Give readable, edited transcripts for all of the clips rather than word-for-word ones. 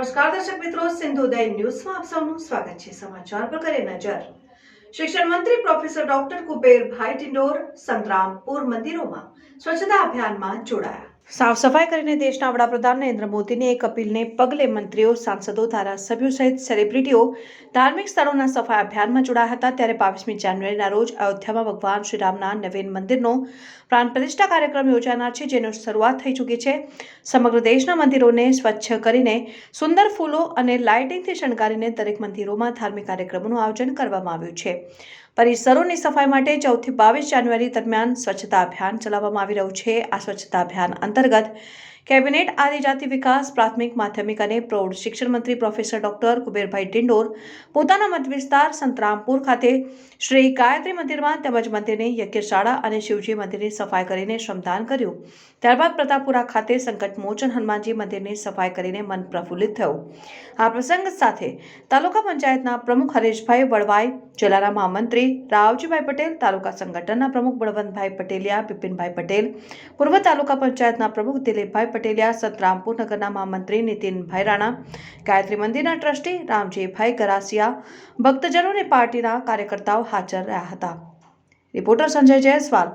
નમસ્કાર દર્શક મિત્રો, સિંધુદય ન્યૂઝમાં આપ સૌનું સ્વાગત છે। સમાચાર પર કરીએ નજર। શિક્ષણ મંત્રી પ્રોફેસર ડોક્ટર કુબેરભાઈ ડિંડોર સંતરામપુર મંદિરોમાં સ્વચ્છતા અભિયાનમાં જોડાયા। સાફ સફાઈ કરીને દેશના વડાપ્રધાન નરેન્દ્ર મોદીની એક અપીલને પગલે મંત્રીઓ, સાંસદો, ધારાસભ્યો સહિત સેલિબ્રિટીઓ ધાર્મિક સ્થળોના સફાઈ અભિયાનમાં જોડાયા હતા। ત્યારે 22મી જાન્યુઆરીના રોજ અયોધ્યામાં ભગવાન શ્રીરામના નવીન મંદિરનો પ્રાણ પ્રતિષ્ઠા કાર્યક્રમ યોજાનાર છે, જેનો શરૂઆત થઈ ચૂકી છે। સમગ્ર દેશના મંદિરોને સ્વચ્છ કરીને સુંદર ફૂલો અને લાઇટિંગથી શણગારીને દરેક મંદિરોમાં ધાર્મિક કાર્યક્રમોનું આયોજન કરવામાં આવ્યું છે। પરિસરોની સફાઈ માટે 14 થી 22 જાન્યુઆરી દરમિયાન સ્વચ્છતા અભિયાન ચલાવવામાં આવી રહ્યું છે। આ સ્વચ્છતા અભિયાન અંતર્ગત કેબિનેટ આદિજાતિ વિકાસ, પ્રાથમિક, માધ્યમિક અને પ્રૌઢ શિક્ષણ મંત્રી પ્રોફેસર ડોક્ટર કુબેરભાઈ ડિંડોર પોતાના મત વિસ્તાર સંતરામપુર ખાતે શ્રી ગાયત્રી મંદિરમાં તેમજ મંદિરની યજ્ઞશાળા અને શિવજી મંદિરની સફાઈ કરીને શ્રમદાન કર્યું। ત્યારબાદ પ્રતાપપુરા ખાતે સંકટ મોચન હનુમાનજી મંદિરની સફાઈ કરીને મન પ્રફુલ્લિત થયું। આ પ્રસંગ સાથે તાલુકા પંચાયતના પ્રમુખ હરેશભાઈ વળવાઈ, જિલ્લાના મહામંત્રી રાવજીભાઈ પટેલ, તાલુકા સંગઠનના પ્રમુખ બળવંતભાઈ પટેલિયા, બિપિનભાઈ પટેલ, પૂર્વ તાલુકા પંચાયતના પ્રમુખ દિલીપભાઈ પટેલિયા, સંતરામપુર નગરના મહામંત્રી નીતિનભાઈ રાણા, ગાયત્રી મંદિરના ટ્રસ્ટી રામજીભાઈ ગરાસિયા, ભક્તજનો અને પાર્ટીના કાર્યકર્તાઓ હાજર રહ્યા હતા। Reporter Sanjay Jaiswal,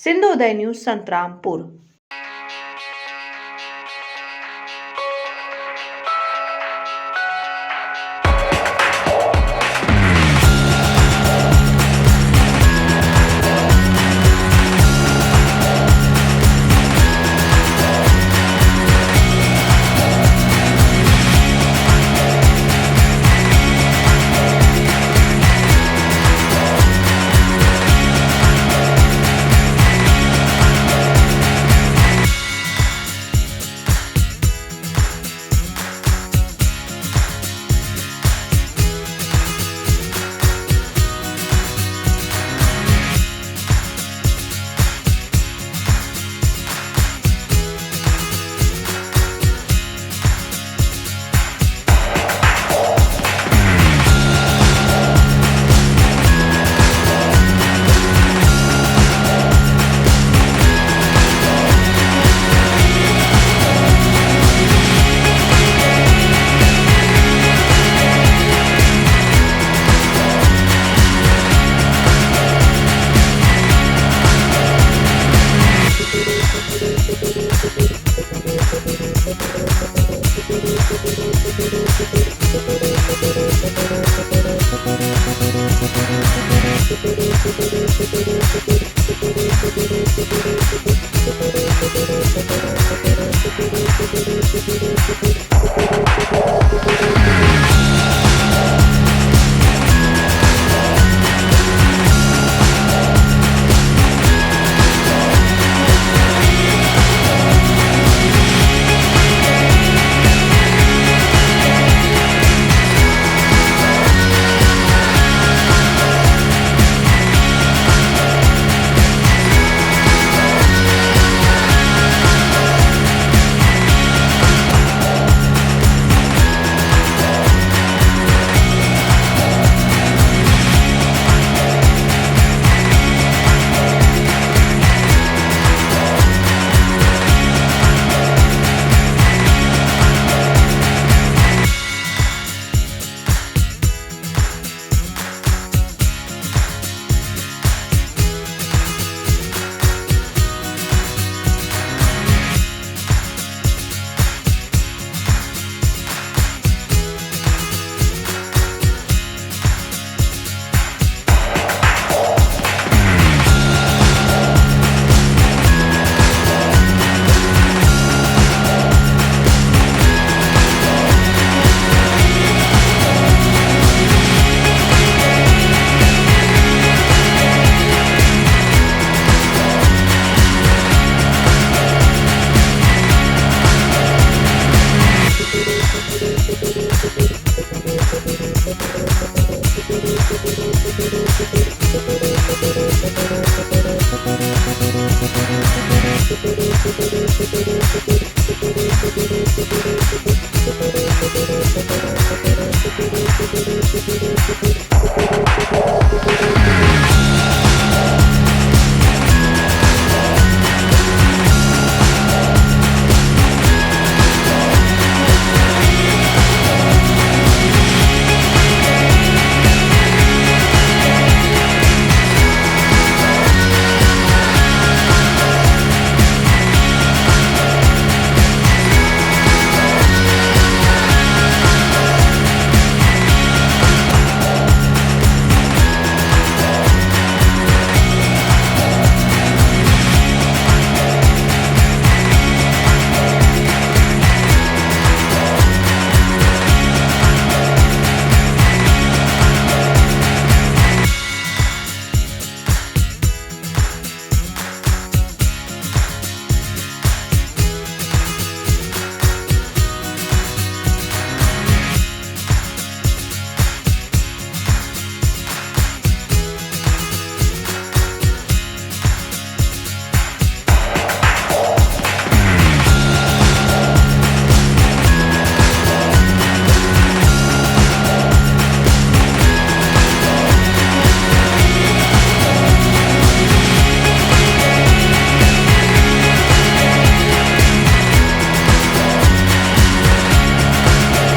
સિંધુદય news, Santrampur.